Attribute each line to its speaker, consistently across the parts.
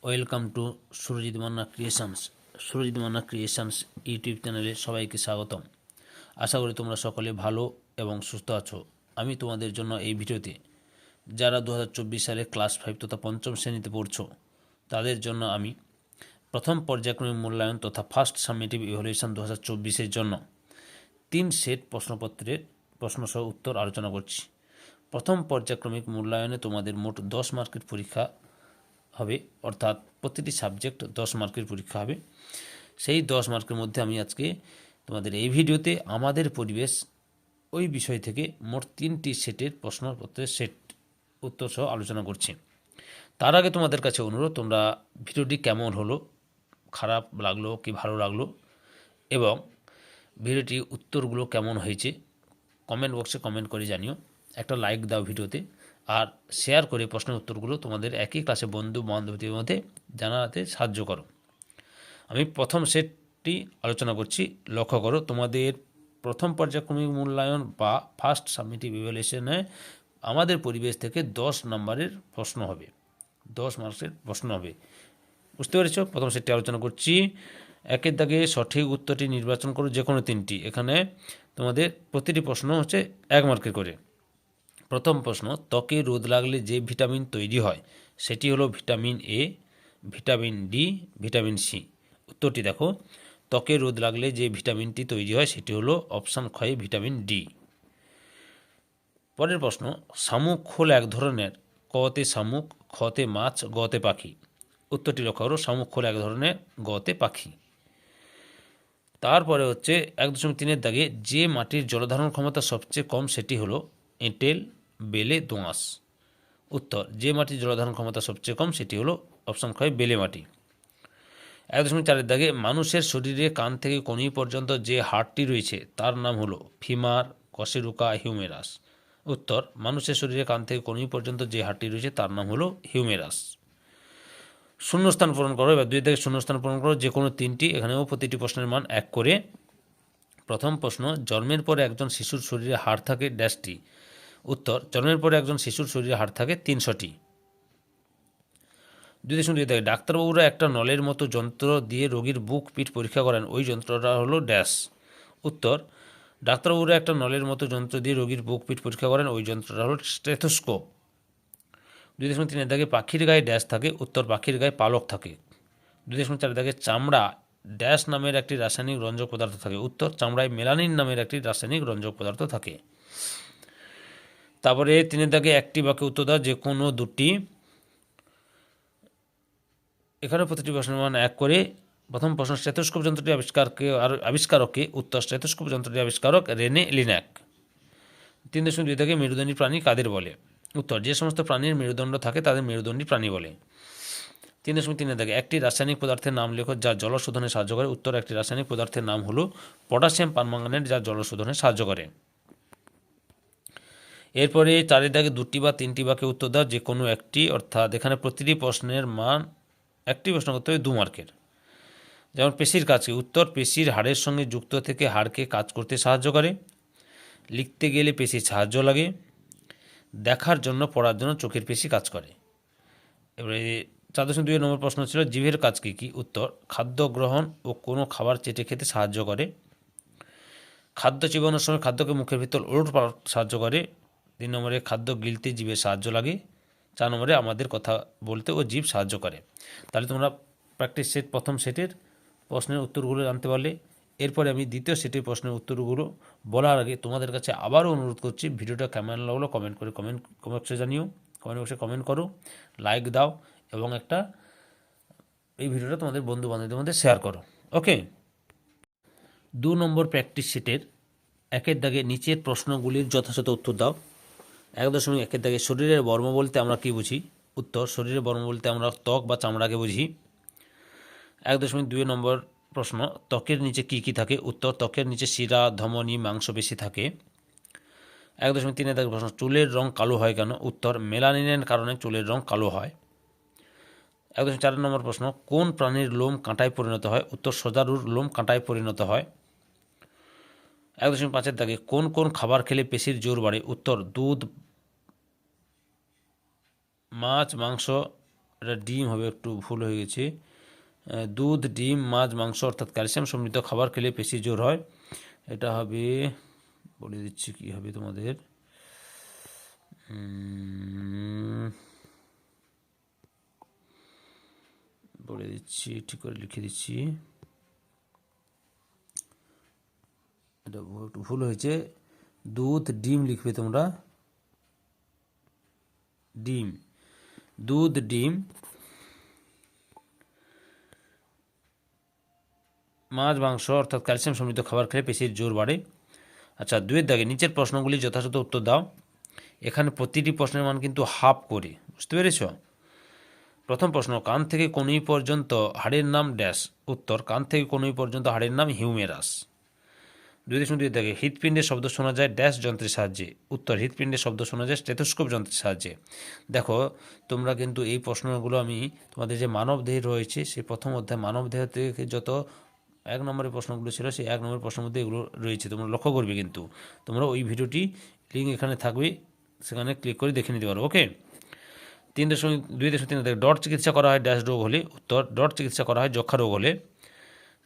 Speaker 1: Welcome to Surajit Manna creations YouTube চ্যানেলে সবাইকে স্বাগতম। আশা করি তোমরা সকলে ভালো এবং সুস্থ আছো। আমি তোমাদের জন্য এই ভিডিওতে যারা 2024 সালে ক্লাস 5 তথা পঞ্চম শ্রেণীতে পড়ছো তাদের জন্য আমি প্রথম পর্যায়ক্রমিক মূল্যায়ন তথা ফার্স্ট সামেটিভ ইভ্যালুয়েশন 2024-এর জন্য 3 সেট প্রশ্নপত্রের প্রশ্নসহ উত্তর আলোচনা করছি। প্রথম পর্যায়ক্রমিক মূল্যায়নে তোমাদের মোট 10 মার্কের পরীক্ষা হবে, অর্থাৎ প্রতিটি সাবজেক্ট 10 মার্কের পরীক্ষা হবে। সেই 10 মার্কের মধ্যে আমি আজকে তোমাদের এই ভিডিওতে আমাদের পরিবেশ ওই বিষয় থেকে মোট 3টি সেটের প্রশ্নপত্রের সেট উত্তর সহ আলোচনা করছি। তার আগে তোমাদের কাছে অনুরোধ, তোমরা ভিডিওটি কেমন হলো, খারাপ লাগলো কি ভালো লাগলো, এবং ভিডিওটি উত্তরগুলো কেমন হয়েছে কমেন্ট বক্সে কমেন্ট করে জানিও। একটা লাইক দাও ভিডিওতে, আর শেয়ার করে প্রশ্নের উত্তরগুলো তোমাদের একই ক্লাসে বন্ধু বান্ধবীদের মধ্যে জানাতে সাহায্য করো। আমি প্রথম সেটটি আলোচনা করছি। লক্ষ্য করো, তোমাদের প্রথম পর্যায়ক্রমিক মূল্যায়ন বা ফার্স্ট সাবমিটিভ ইভ্যালুয়েশনে আমাদের পরিবেশ থেকে 10 নম্বরের প্রশ্ন হবে, 10 মার্কসের প্রশ্ন হবে। বুঝতে পেরেছ? প্রথম সেটটি আলোচনা করছি। একের দাগে সঠিক উত্তরটি নির্বাচন করো, যে কোনো 3টি। এখানে তোমাদের প্রতিটি প্রশ্ন হচ্ছে 1 মার্কের করে। প্রথম প্রশ্ন, ত্বকে রোদ লাগলে যে ভিটামিন তৈরি হয় সেটি হলো vitamin A, vitamin D, vitamin C. উত্তরটি দেখো, ত্বকে রোদ লাগলে যে ভিটামিনটি তৈরি হয় সেটি হলো অপশান ক্ষয়ে ভিটামিন ডি। পরের প্রশ্ন, শামুক খোল এক ধরনের, কতে শামুক, খতে মাছ, গতে পাখি। উত্তরটি লক্ষ্য করো, শামুক খোল এক ধরনের, গতে পাখি। তারপরে হচ্ছে 1.3-এর দাগে যে মাটির জলধারণ ক্ষমতা সবচেয়ে কম সেটি হলো এঁটেল, বেলে, দোআঁশ। উত্তর, যে মাটির জলধারণ ক্ষমতা সবচেয়ে কম সেটি হলো অপশান ক্ষয় বেলে মাটি। 1.4-এর দাগে মানুষের শরীরে কান থেকে কনুই পর্যন্ত যে হাড়টি রয়েছে তার নাম হলো ফিমার, কশেরুকা, হিউমেরাস। উত্তর, মানুষের শরীরে কান থেকে কনুই পর্যন্ত যে হাড়টি রয়েছে তার নাম হলো হিউমেরাস। শূন্যস্থান পূরণ করো। এবার 2 থেকে শূন্যস্থান পূরণ করো, যে কোনো 3টি। এখানেও প্রতিটি প্রশ্নের মান 1 করে। প্রথম প্রশ্ন, জন্মের পরে একজন শিশুর শরীরে হাড় থাকে ড্যাশটি। উত্তর, জন্মের পরে একজন শিশুর শরীরে হাড় থাকে 300টি। 2.2 থেকে ডাক্তারবাবুরা একটা নলের মতো যন্ত্র দিয়ে রোগীর বুক পিঠ পরীক্ষা করেন, ওই যন্ত্রটা হলো ড্যাশ। উত্তর, ডাক্তারবাবুরা একটা নলের মতো যন্ত্র দিয়ে রোগীর বুক পিঠ পরীক্ষা করেন, ওই যন্ত্রটা হলো স্টেথোস্কোপ। 2.3 দাগে পাখির গায়ে ড্যাশ থাকে। উত্তর, পাখির গায়ে পালক থাকে। 2.4 দাগে চামড়া ড্যাশ নামের একটি রাসায়নিক রঞ্জক পদার্থ থাকে। উত্তর, চামড়ায় মেলানিন নামের একটি রাসায়নিক রঞ্জক পদার্থ থাকে। তারপরে 3 দাগে একটি বাক্যে উত্তর দাও, যে কোনো 2টি। এখানে প্রতিটি প্রশ্নের মান 1 করে। প্রথম প্রশ্ন, স্টেথোস্কোপ যন্ত্রটি আবিষ্কারকে। উত্তর, স্টেথোস্কোপ যন্ত্রটি আবিষ্কারক রেনে লিন্যাক। 3.2 থেকে মেরুদণ্ডী প্রাণী কাদের বলে। উত্তর, যে সমস্ত প্রাণীর মেরুদণ্ড থাকে তাদের মেরুদণ্ডী প্রাণী বলে। 3.3 থেকে একটি রাসায়নিক পদার্থের নাম লেখো যা জলশোধনে সাহায্য করে। উত্তর, একটি রাসায়নিক পদার্থের নাম হলো পটাশিয়াম পারম্যাঙ্গানেট, যা জলশোধনে সাহায্য করে। এরপরে 4 দাগে 2টি বা 3টি বাক্যে উত্তর দাও, যে কোনো একটি। অর্থাৎ এখানে প্রতিটি প্রশ্নের মান, একটি প্রশ্ন করতে হবে 2 মার্কের। যেমন পেশির কাজ কি। উত্তর, পেশির হাড়ের সঙ্গে যুক্ত থেকে হাড়কে কাজ করতে সাহায্য করে। লিখতে গেলে পেশির সাহায্য লাগে। দেখার জন্য, পড়ার জন্য চোখের পেশি কাজ করে। এবারে 4.2 নম্বর প্রশ্ন ছিল, জিভের কাজ কী কী। উত্তর, খাদ্য গ্রহণ ও কোনো খাবার চেটে খেতে সাহায্য করে। খাদ্য চিবানোর সময় খাদ্যকে মুখের ভিতর ওলট পালট সাহায্য করে। 3 নম্বরে খাদ্য গিলতে জিভের সাহায্য লাগে। 4 নম্বরে আমাদের কথা বলতে ও জিভ সাহায্য করে। তাহলে তোমরা প্র্যাকটিস সেট প্রথম সেটের প্রশ্নের উত্তরগুলো জানতে পারলে। এরপরে আমি দ্বিতীয় সেটের প্রশ্নের উত্তরগুলো বলার আগে তোমাদের কাছে আবারও অনুরোধ করছি, ভিডিওটা কেমন লাগলো কমেন্ট বক্সে জানিও। কমেন্ট বক্সে কমেন্ট করো, লাইক দাও, এবং এই ভিডিওটা তোমাদের বন্ধু বান্ধবদের মধ্যে শেয়ার করো। ওকে। 2 নম্বর প্র্যাকটিস সেটের 1-এর দাগে নিচের প্রশ্নগুলির যথাযথ উত্তর দাও। 1.1-এর দাগে শরীরের বর্ম বলতে আমরা কী বুঝি। উত্তর, শরীরের বর্ম বলতে আমরা ত্বক বা চামড়াকে বুঝি। 1.2 নম্বর প্রশ্ন, ত্বকের নিচে কী কী থাকে। উত্তর, ত্বকের নিচে শিরা, ধমনী, মাংসপেশি থাকে। 1.3-এর দাগে প্রশ্ন, চুলের রং কালো হয় কেন। উত্তর, মেলানিনের কারণে চুলের রং কালো হয়। 1.4 নম্বর প্রশ্ন, কোন প্রাণীর লোম কাঁটায় পরিণত হয়। উত্তর, সজারুর লোম কাঁটায় পরিণত হয়। 1.5-এর দাগে কোন কোন খাবার খেলে পেশির জোর বাড়ে। উত্তর, দুধ, মাছ, মাংস, এটা ডিম হবে, একটু ভুল হয়ে গেছে। দুধ, ডিম, মাছ, মাংস অর্থাৎ ক্যালসিয়াম সমৃদ্ধ খাবার খেলে পেশি জোর হয়। এটা হবে, বলে দিচ্ছি কী হবে তোমাদের। বলে দিচ্ছি, ঠিক করে লিখে দিচ্ছি। এটা একটু ভুল হয়েছে। দুধ, ডিম লিখবে তোমরা। ডিম, দুধ, ডিম, মাছ, মাংস অর্থাৎ ক্যালসিয়াম সমৃদ্ধ খাবার খেলে পেশির জোর বাড়ে। আচ্ছা, 2-এর দাগে নিচের প্রশ্নগুলি যথাযথ উত্তর দাও। এখানে প্রতিটি প্রশ্নের মান কিন্তু হাফ করে, বুঝতে পেরেছ? প্রথম প্রশ্ন, কান থেকে কনুই পর্যন্ত হাড়ের নাম ড্যাশ। উত্তর, কান থেকে কনুই পর্যন্ত হাড়ের নাম হিউমেরাস। 2.2 দাগে হৃৎপিণ্ডের শব্দ শোনা যায় ড্যাশ যন্ত্রের সাহায্যে। উত্তর, হৃৎপিণ্ডের শব্দ শোনা যায় স্টেথোস্কোপ যন্ত্রের সাহায্যে। দেখো, তোমরা কিন্তু এই প্রশ্নগুলো আমি তোমাদের যে মানব দেহ রয়েছে সেই প্রথম অধ্যায় মানব দেহ থেকে যত 1 নম্বরের প্রশ্নগুলো ছিল সেই 1 নম্বরের প্রশ্নের মধ্যে এগুলো রয়েছে, তোমরা লক্ষ্য করবে। কিন্তু তোমরা ওই ভিডিওটি লিঙ্ক এখানে থাকবে, সেখানে ক্লিক করে দেখে নিতে পারো। ওকে। 3.2 ডট চিকিৎসা করা হয় ড্যাশ রোগ হলে। উত্তর, ডট চিকিৎসা করা হয় যক্ষা রোগ হলে।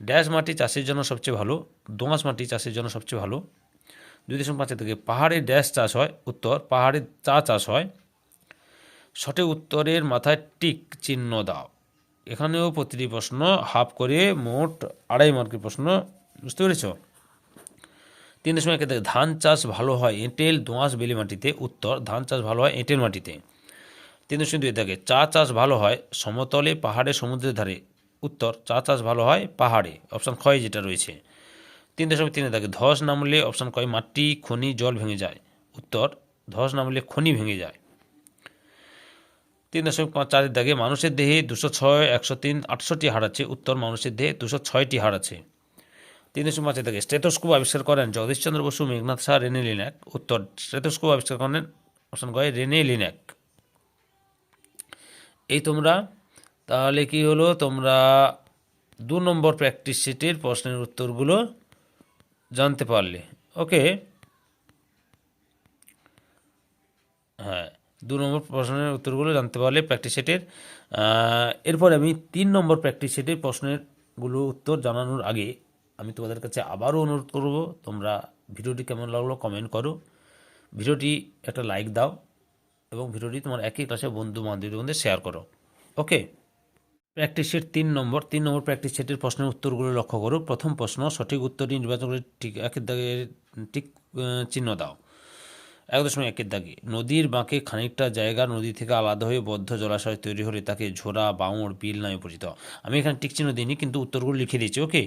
Speaker 1: ড্যাশ মাটি চাষের জন্য সবচেয়ে ভালো। দোআঁশ মাটি চাষের জন্য সবচেয়ে ভালো। 2.5 থেকে পাহাড়ে ড্যাশ চাষ হয়। উত্তর, পাহাড়ে চা চাষ হয়। সঠিক উত্তরের মাথায় টিক চিহ্ন দাও। এখানেও প্রতিটি প্রশ্ন হাফ করে, মোট 2.5 মার্কের প্রশ্ন, বুঝতে পেরেছ? 3.1 থেকে ধান চাষ ভালো হয় এঁটেল, দোআঁশ, বেলে মাটিতে। উত্তর, ধান চাষ ভালো হয় এঁটেল মাটিতে। 3.2 থেকে চা চাষ ভালো হয় সমতলে, পাহাড়ে, সমুদ্রের ধারে। উত্তর, চা চাষ ভালো হয় পাহাড়ে, অপশান ক্ষয় যেটা রয়েছে। 3.3 থাকে ধস নামলে, অপশান কয় মাটি, খনি, জল ভেঙে যায়। উত্তর, ধস নামলে খনি ভেঙে যায়। 3.4 দাগে মানুষের দেহে 206, 103, 800টি হাড় আছে। উত্তর, মানুষের দেহে 206টি হাড় আছে। 3.5 দাগে স্টেথোস্কোপ আবিষ্কার করেন জগদীশচন্দ্র বসু, মেঘনাথ শাহ, রেনে লিন্যাক। উত্তর, স্টেথোস্কোপ আবিষ্কার করেন, অপশান কয় রেনে লিন্যাক। এই তোমরা তাহলে কি হলো, তোমরা 2 নম্বর প্র্যাকটিস শিটের প্রশ্নের উত্তরগুলো জানতে পারলে। ওকে, হ্যাঁ, 2 নম্বর প্রশ্নের উত্তরগুলো জানতে পারলে প্র্যাকটিস সেটের। এরপর আমি 3 নম্বর প্র্যাকটিস সেটের প্রশ্নেরগুলো উত্তর জানানোর আগে আমি তোমাদের কাছে আবারও অনুরোধ করব, তোমরা ভিডিওটি কেমন লাগলো কমেন্ট করো, ভিডিওটি একটা লাইক দাও এবং ভিডিওটি তোমার একই ক্লাসে বন্ধু বান্ধবীদের মধ্যে শেয়ার করো। ওকে। প্র্যাকটিস সেট 3 নম্বর প্র্যাকটিস সেটের প্রশ্নের উত্তরগুলো লক্ষ্য করো। প্রথম প্রশ্ন, সঠিক উত্তরটি নির্বাচন করে একের দাগে টিক চিহ্ন দাও। 1.1 দাগে নদীর বাঁকে খানিকটা জায়গা নদী থেকে আলাদা হয়ে বদ্ধ জলাশয় তৈরি হলে তাকে ঝোড়া, বাঁওড়, বিল নামে পরিচিত। আমি এখানে টিক চিহ্ন দিইনি, কিন্তু উত্তরগুলো লিখে দিয়েছি। ওকে,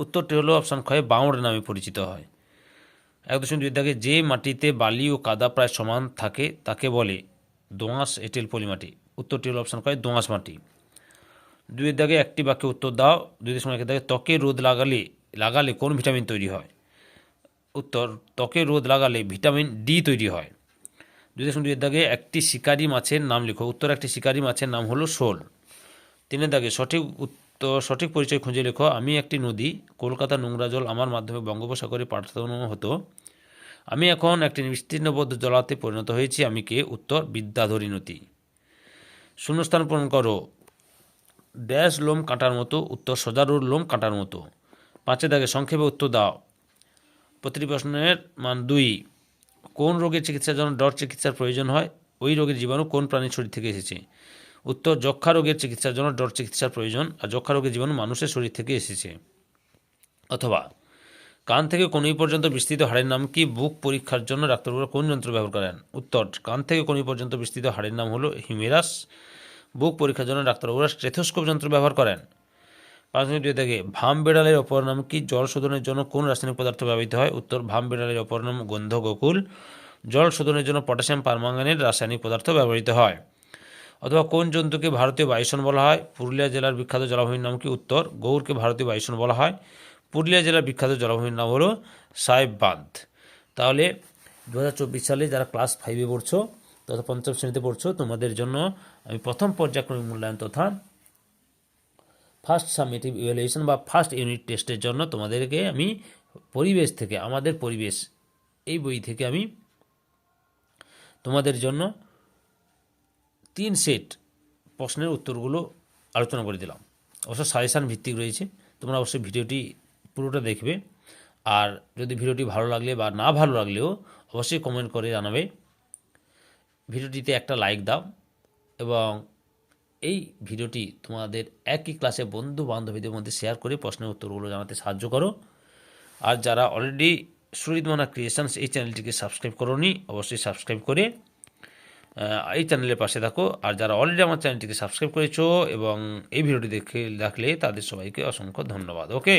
Speaker 1: উত্তরটি হলো অপশান ক্ষয় বাঁওড় নামে পরিচিত হয়। 1.2 দাগে যে মাটিতে বালি ও কাদা প্রায় সমান থাকে তাকে বলে দোআঁশ, এঁটেল, পলিমাটি। উত্তরটি হলো অপশান ক্ষয় দোআঁশ মাটি। 2 দাগে একটি বাক্যে উত্তর দাও। 2.1 দাগে ত্বকে রোদ লাগালে কোন ভিটামিন তৈরি হয়। উত্তর, ত্বকে রোদ লাগালে ভিটামিন ডি তৈরি হয়। 2.2 দাগে একটি শিকারি মাছের নাম লিখো। উত্তর, একটি শিকারি মাছের নাম হলো শোল। 3 দাগে সঠিক পরিচয় খুঁজে লেখো। আমি একটি নদী, কলকাতা নোংরা জল আমার মাধ্যমে বঙ্গোপসাগরে পাঠানো হতো। আমি এখন একটি বিস্তীর্ণবদ্ধ জলাতে পরিণত হয়েছি। আমি কে? উত্তর, বিদ্যাধরী নদী। শূন্যস্থান পূরণ করো। ড্যাশ লোম কাঁটার মতো। উত্তর, সজারুর লোম কাঁটার মতো। 5 দাগে সংক্ষেপে উত্তর দাও। প্রতিটি প্রশ্নের মান 2। কোন রোগের চিকিৎসার জন্য ডট চিকিৎসার প্রয়োজন হয়? ওই রোগের জীবাণু কোন প্রাণীর শরীর থেকে এসেছে? উত্তর, যক্ষা রোগের চিকিৎসার জন্য ডট চিকিৎসার প্রয়োজন, আর যক্ষা রোগের জীবাণু মানুষের শরীর থেকে এসেছে। অথবা, কান থেকে কনুই পর্যন্ত বিস্তৃত হাড়ের নাম কি? বুক পরীক্ষার জন্য ডাক্তারবাবুরা কোন যন্ত্র ব্যবহার করেন? উত্তর, কান থেকে কনুই পর্যন্ত বিস্তৃত হাড়ের নাম হলো হিউমেরাস। বুক পরীক্ষার জন্য ডাক্তারবাবুরা স্টেথোস্কোপ যন্ত্র ব্যবহার করেন। 5.2 থেকে ভাম বেড়ালের অপর নাম কি? জল শোধনের জন্য কোন রাসায়নিক পদার্থ ব্যবহৃত হয়? উত্তর, ভাম বেড়ালের অপর নাম গন্ধগোকুল। জল শোধনের জন্য পটাশিয়াম পারম্যাঙ্গানেট রাসায়নিক পদার্থ ব্যবহৃত হয়। অথবা, কোন জন্তুকে ভারতীয় বায়ুসন বলা হয়? পুরুলিয়া জেলার বিখ্যাত জলাভূমির নাম কি? উত্তর, গৌড়কে ভারতীয় বায়ুসন বলা হয়। পুরুলিয়া জেলার বিখ্যাত জলাভূমির নাম হলো সাহেব বাঁধ। তাহলে 2024 সালে যারা ক্লাস 5-এ পড়ছো তথা 5ম শ্রেণীতে পড়ছো, তোমাদের জন্য আমি প্রথম পর্যায়ক্রমিক মূল্যায়ন তথা ফার্স্ট সামেটিভ ইভ্যালুয়েশন বা ফার্স্ট ইউনিট টেস্টের জন্য তোমাদেরকে আমি পরিবেশ থেকে, আমাদের পরিবেশ এই বই থেকে আমি তোমাদের জন্য 3 সেট প্রশ্নের উত্তরগুলো আলোচনা করে দিলাম। অবশ্য সাজেশান ভিত্তিক রয়েছে, তোমরা অবশ্যই ভিডিওটি পুরোটা দেখবে। আর যদি ভিডিওটি ভালো লাগলে বা না ভালো লাগলেও অবশ্যই কমেন্ট করে জানাবে। ভিডিওটিতে একটা লাইক দাও এবং এই ভিডিওটি তোমাদের একই ক্লাসে বন্ধু বান্ধবীদের মধ্যে শেয়ার করে প্রশ্নের উত্তরগুলো জানাতে সাহায্য করো। আর যারা অলরেডি সুরিত মানা ক্রিয়েশনস এই চ্যানেলটিকে সাবস্ক্রাইব করোনি, অবশ্যই সাবস্ক্রাইব করে এই চ্যানেলের পাশে থাকো। আর যারা অলরেডি আমার চ্যানেলটিকে সাবস্ক্রাইব করেছো এবং এই ভিডিওটি দেখলে তাদের সবাইকে অসংখ্য ধন্যবাদ। ওকে।